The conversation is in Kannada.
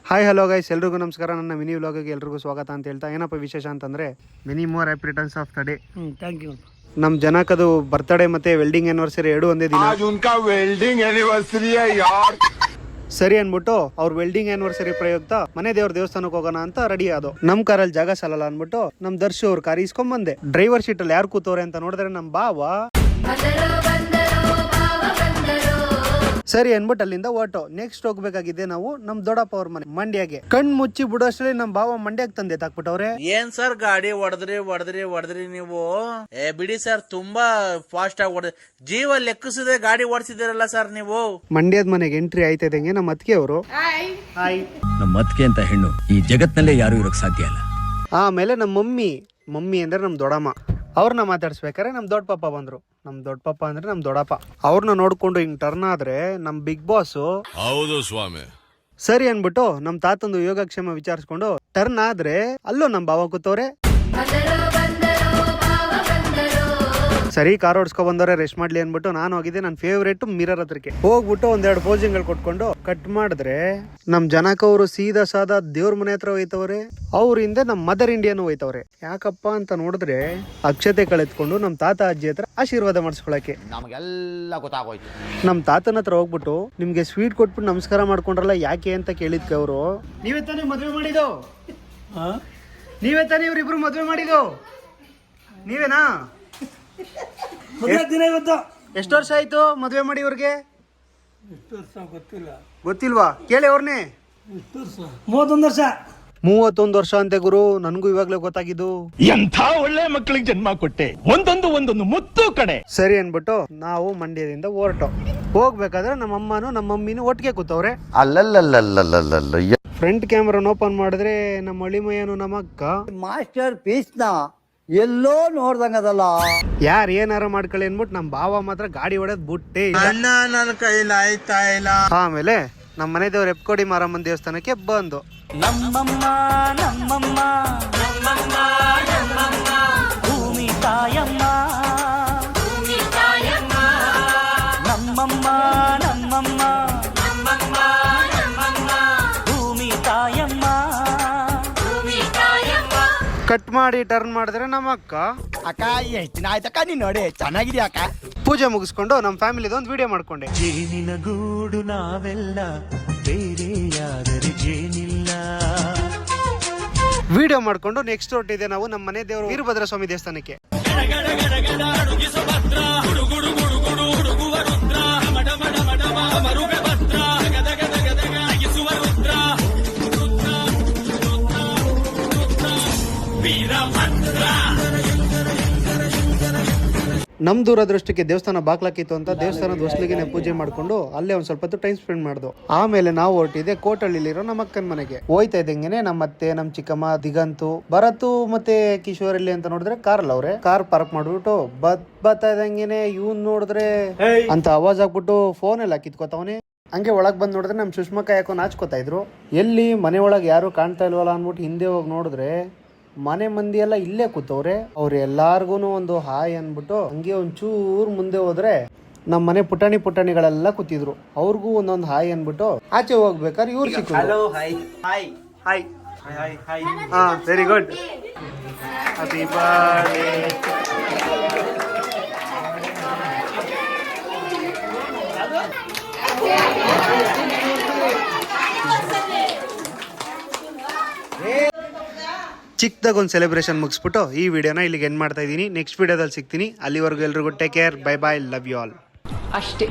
ಹಾಯ್ ಹಲೋ ಗೈಸ್, ಎಲ್ರಿಗೂ ನಮಸ್ಕಾರ. ನನ್ನ ಮಿನಿ ವ್ಲಾಗ್ಗೆ ಎಲ್ರಿಗೂ ಸ್ವಾಗತ ಅಂತ ಹೇಳ್ತಾ, ಏನಪ್ಪ ವಿಶೇಷ ಅಂತಂದರೆ many more happy returns of the day. Thank you. ನಮ್ಮ ಜನಕ್ಕದು ಬರ್ತ್ಡೇ ಮತ್ತು ವೆಲ್ಡಿಂಗ್ ಆ್ಯನಿವರ್ಸರಿ ಎರಡು ಒಂದೇ ದಿನ. ಸರಿ ಅಂದ್ಬಿಟ್ಟು ಅವ್ರ ವೆಲ್ಡಿಂಗ್ ಆ್ಯನಿವರ್ಸರಿ ಪ್ರಯುಕ್ತ ಮನೆ ದೇವ್ರ ದೇವಸ್ಥಾನಕ್ಕೆ ಹೋಗೋಣ ಅಂತ ರೆಡಿ ಆದೋ. ನಮ್ಮ ಕಾರಲ್ಲಿ ಜಾಗ ಸಾಲಲ್ಲ ಅಂದ್ಬಿಟ್ಟು ನಮ್ಮ ದರ್ಶು ಅವ್ರ ಕಾರ್ ಇಸ್ಕೊಂಬಂದೆ. ಡ್ರೈವರ್ ಸೀಟಲ್ಲಿ ಯಾರು ಕೂತವ್ರೆ ಅಂತ ನೋಡಿದ್ರೆ ನಮ್ಮ ಬಾವ. ಸರಿ ಅನ್ಬಿಟ್ಟು ಅಲ್ಲಿಂದ ಓಟೋ ನೆಕ್ಸ್ಟ್ ಹೋಗ್ಬೇಕಾಗಿದೆ ನಾವು ನಮ್ಮ ದೊಡ್ಡಪ್ಪ ಅವ್ರ ಮನೆ ಮಂಡ್ಯಗೆ. ಕಣ್ ಮುಚ್ಚಿ ಬಿಡೋಷ್ಟರಲ್ಲಿ ನಮ್ಮ ಬಾವ ಮಂಡ್ಯಕ್ಕೆ ತಂದೆ ತಾಕ್ಬಿಟ್ಟವ್ರೆ. ಏನ್ ಸರ್ ಗಾಡಿ ಹೊಡೆದ್ರಿ ನೀವು? ಬಿಡಿ ಸರ್, ತುಂಬಾ ಫಾಸ್ಟ್ ಆಗಿ ಹೊಡೆದ್ರಿ. ಜೀವ ಲೆಕ್ಕಿಸದೆ ಗಾಡಿ ಓಡಿಸಿದಿರಲ್ಲ ಸರ್ ನೀವು. ಮಂಡ್ಯದ ಮನೆಗೆ ಎಂಟ್ರಿ ಆಯ್ತದಂಗೆ ನಮ್ಮ ಅತ್ತಿಗೆ ಅವರು. ನಮ್ಮ ಅತ್ತಿಗೆ ಅಂತ ಹೆಣ್ಣು ಈ ಜಗತ್ನಲ್ಲೇ ಯಾರು ಇರೋಕ್ ಸಾಧ್ಯ ಇಲ್ಲ. ಆಮೇಲೆ ನಮ್ಮ ಮಮ್ಮಿ ಅಂದ್ರೆ ನಮ್ಮ ದೊಡ್ಡಮ್ಮ. ಅವ್ರನ್ನ ಮಾತಾಡ್ಸ್ಬೇಕಾರೆ ನಮ್ಮ ದೊಡ್ಡ ಪಾಪ ಬಂದ್ರು. ನಮ್ಮ ದೊಡ್ಡ ಪಾಪ ಅಂದ್ರೆ ನಮ್ಮ ದೊಡ್ಡಪ್ಪ. ಅವ್ರನ್ನ ನೋಡ್ಕೊಂಡು ಹಿಂಗ್ ಟರ್ನ್ ಆದ್ರೆ ನಮ್ಮ ಬಿಗ್ ಬಾಸ್ ಹೌದು ಸ್ವಾಮಿ ಸರಿ ಅನ್ಬಿಟ್ಟು ನಮ್ಮ ತಾತಂದು ಯೋಗಕ್ಷೇಮ ವಿಚಾರಿಸ್ಕೊಂಡು ಟರ್ನ್ ಆದ್ರೆ ಅಲ್ಲೂ ನಮ್ಮ ಬಾವ ಕೂತವ್ರೆ. ಸರಿ ಕಾರ್ ಓಡಿಸ್ಕೊ ಬಂದವ್ರೆ, ರೆಸ್ಟ್ ಮಾಡ್ಲಿ ಅನ್ಬಿಟ್ಟು ನಾನು ಹೋಗಿದ್ದೆ ನನ್ನ ಫೇವ್ರೇಟ್ ಮಿರರ್ ಹತ್ರಕ್ಕೆ. ಹೋಗ್ಬಿಟ್ಟು ಒಂದೆರಡು ಪೋಸಿಂಗ್ ಕೊಟ್ಕೊಂಡು ಕಟ್ ಮಾಡಿದ್ರೆ ನಮ್ ಜನಕವರು ಸೀದಾ ಸಾದಾ ದೇವ್ರ ಮನೆ ಹತ್ರ ಹೋಯ್ತವ್ರೆ. ಅವ್ರ ಹಿಂದೆ ನಮ್ ಮದರ್ ಇಂಡಿಯನ್ ಹೋಯ್ತವ್ರೆ. ಯಾಕಪ್ಪ ಅಂತ ನೋಡಿದ್ರೆ ಅಕ್ಷತೆ ಕಳೆದ್ಕೊಂಡು ನಮ್ ತಾತ ಅಜ್ಜಿ ಹತ್ರ ಆಶೀರ್ವಾದ ಮಾಡಿಸ್ಕೊಳಕ್ಕೆ. ನಮಗೆಲ್ಲ ಗೊತ್ತಾಗೋಯ್ತು. ನಮ್ ತಾತನ ಹತ್ರ ಹೋಗ್ಬಿಟ್ಟು ನಿಮ್ಗೆ ಸ್ವೀಟ್ ಕೊಟ್ಬಿಟ್ಟು ನಮಸ್ಕಾರ ಮಾಡ್ಕೊಂಡ್ರಲ್ಲ ಯಾಕೆ ಅಂತ ಕೇಳಿದ್ಕೆ ಅವರು, ನೀವೇ ತಾನೇ ಮದ್ವೆ ಮಾಡಿದ್ದು? ನೀವೇ ತಾನೇ ಇವ್ರಿಬ್ರು ಮದ್ವೆ ಮಾಡಿದ್ದು? ನೀವೇನಾ? ಎಷ್ಟು ವರ್ಷ ಆಯ್ತು ಮದ್ವೆ ಮಾಡಿ ಇವ್ರಿಗೆ? ಗೊತ್ತಿಲ್ವಾ? ಕೇಳಿ ಅವ್ರನ್ನೇ. 31 ವರ್ಷ ಅಂತೆ ಗುರು. ನನ್ಗೂ ಇವಾಗ್ಲೇ ಗೊತ್ತಾಗಿದ್ದು. ಎಂಥ ಒಳ್ಳೆ ಮಕ್ಕಳಿಗೆ ಜನ್ಮ ಕೊಟ್ಟೆ. ಒಂದೊಂದು ಮುತ್ತು ಕಡೆ. ಸರಿ ಅನ್ಬಿಟ್ಟು ನಾವು ಮಂಡ್ಯದಿಂದ ಹೊರಟು ಹೋಗ್ಬೇಕಾದ್ರೆ ನಮ್ಮ ಅಮ್ಮನೂ ನಮ್ಮ ಮಮ್ಮಿನೂ ಒಟ್ಟಿಗೆ ಕೂತವ್ರೆ. ಅಲ್ಲಲ್ಲಲ್ಲಲ್ಲಲ್ಲಲ್ಲ. ಫ್ರಂಟ್ ಕ್ಯಾಮ್ರಾನ ಓಪನ್ ಮಾಡಿದ್ರೆ ನಮ್ಮ ಅಳಿಮಯ್ಯನು ನಮ್ಮ ಅಕ್ಕ ಮಾಸ್ಟರ್ ಪೀಸ್ನ ಎಲ್ಲೋ ನೋಡ್ದಂಗದಲ್ಲ. ಯಾರು ಏನಾರ ಮಾಡ್ಕೊಳ್ಳಿ ಅನ್ಬಿಟ್ಟು ನಮ್ಮ ಬಾವ ಮಾತ್ರ ಗಾಡಿ ಹೊಡೆದ್ ಬಿಟ್ಟೆ ಇಲ್ಲ. ನನ್ನ ಕೈಲಿ ಆಯ್ತಾ ಇಲ್ಲ. ಆಮೇಲೆ ನಮ್ಮ ಮನೆ ದೇವ್ರ ಎಪ್ಕೋಡಿ ಮಾರಮ್ಮನ ದೇವಸ್ಥಾನಕ್ಕೆ ಬಂದು ನಮ್ಮಮ್ಮ ನಮ್ಮಮ್ಮ ನಮ್ಮಮ್ಮ ನಮ್ಮಮ್ಮ ಭೂಮಿ ತಾಯಮ್ಮ ಭೂಮಿ ತಾಯಮ್ಮ ನಮ್ಮಮ್ಮ ನಮ್ಮಮ್ಮ ನಮ್ಮಮ್ಮ ನಮ್ಮಮ್ಮ ಭೂಮಿ ತಾಯಮ್ಮ ಭೂಮಿ ತಾಯಮ್ಮ. ಕಟ್ ಮಾಡಿ ಟರ್ನ್ ಮಾಡಿದ್ರೆ ನಮ್ಮ ಅಕ್ಕ. ಅಕ್ಕ ಎಷ್ಟು ದಿನ ಆಯ್ತಕ್ಕ ನೀನ್ ನೋಡಿ, ಚೆನ್ನಾಗಿದ್ಯಾ ಅಕ್ಕ? ಪೂಜೆ ಮುಗಿಸ್ಕೊಂಡು ನಮ್ಮ ಫ್ಯಾಮಿಲಿದ ಒಂದು ವಿಡಿಯೋ ಮಾಡ್ಕೊಂಡೆ. ಜೇನಿನ ಗೂಡು ನಾವೆಲ್ಲ ಬೇರೆಯಾದರೆ ಜೇನಿಲ್ಲ. ವಿಡಿಯೋ ಮಾಡ್ಕೊಂಡು ನೆಕ್ಸ್ಟ್ ಹೊರಟಿದೆ ನಾವು ನಮ್ಮ ಮನೆ ದೇವರು ವೀರಭದ್ರ ಸ್ವಾಮಿ ದೇವಸ್ಥಾನಕ್ಕೆ. ನಮ್ ದೂರದೃಷ್ಟಕ್ಕೆ ದೇವಸ್ಥಾನ ಬಾಕ್ಲಾಕಿತ್ತು ಅಂತ ದೇವಸ್ಥಾನದ ಹೊಸ್ಲಿಗೆ ಪೂಜೆ ಮಾಡ್ಕೊಂಡು ಅಲ್ಲೇ ಒಂದ್ ಸ್ವಲ್ಪ ಹೊತ್ತು ಟೈಮ್ ಸ್ಪೆಂಡ್ ಮಾಡ್ದು. ಆಮೇಲೆ ನಾವು ಹೊರಟಿದೆ ಕೋಟಳ್ಳಿಲಿರೋ ನಮ್ಮ ಅಕ್ಕನ ಮನೆಗೆ. ಹೋಯ್ತಾ ಇದ್ದಂಗೆನೆ ನಮ್ಮ ಅತ್ತೆ, ನಮ್ ಚಿಕ್ಕಮ್ಮ, ದಿಗಂತು, ಭರತು ಮತ್ತೆ ಕಿಶೋರ್ ಇಲ್ಲಿ ಅಂತ ನೋಡಿದ್ರೆ ಕಾರ್ ಅಲ್ಲ ಅವ್ರೆ. ಕಾರ್ ಪಾರ್ಕ್ ಮಾಡ್ಬಿಟ್ಟು ಬರ್ತಾ ಇದ್ದಂಗೆನೆ ಇವ್ನ್ ನೋಡಿದ್ರೆ ಅಂತ ಆವಾಜ್ ಆಗ್ಬಿಟ್ಟು ಫೋನ್ ಎಲ್ಲ ಕಿತ್ಕೋತಾವನೆ. ಹಂಗೆ ಒಳಗ್ ಬಂದ್ ನೋಡಿದ್ರೆ ನಮ್ ಸುಷ್ಮಕ್ಕ ಯಾಕೋ ನಾಚ್ಕೋತಾ ಇದ್ರು. ಎಲ್ಲಿ ಮನೆ ಒಳಗೆ ಯಾರು ಕಾಣ್ತಾ ಇಲ್ವಲ್ಲ ಅನ್ಬಿಟ್ಟು ಹಿಂದೆ ಹೋಗಿ ನೋಡಿದ್ರೆ ಮನೆ ಮಂದಿ ಎಲ್ಲ ಇಲ್ಲೇ ಕೂತವ್ರೆ. ಅವ್ರು ಎಲ್ಲಾರ್ಗು ಒಂದು ಹಾಯ್ ಅನ್ಬಿಟ್ಟು ಹಂಗೆ ಒಂಚೂರು ಮುಂದೆ ಹೋದ್ರೆ ನಮ್ಮ ಮನೆ ಪುಟಾಣಿಗಳೆಲ್ಲ ಕೂತಿದ್ರು. ಅವ್ರಿಗೂ ಒಂದೊಂದು ಹಾಯ್ ಅನ್ಬಿಟ್ಟು ಆಚೆ ಹೋಗ್ಬೇಕಾದ್ರೆ ಇವ್ರು ಸಿಕ್ಕಿದ್ರು. ಹಾ, ವೆರಿ ಗುಡ್. Happy birthday. ಚಿಕ್ಕದಾಗ ಒಂದು ಸೆಲೆಬ್ರೇಷನ್ ಮುಗಿಸ್ಬಿಟ್ಟು ಈ ವಿಡಿಯೋನ ಇಲ್ಲಿಗೆ ಎಂಡ್ ಮಾಡ್ತಾ ಇದ್ದೀನಿ. ನೆಕ್ಸ್ಟ್ ವಿಡಿಯೋದಲ್ಲಿ ಸಿಗ್ತೀನಿ. ಅಲ್ಲಿವರೆಗೂ ಎಲ್ರಿಗೂ take care, bye bye, love you all. ಅಷ್ಟೇ.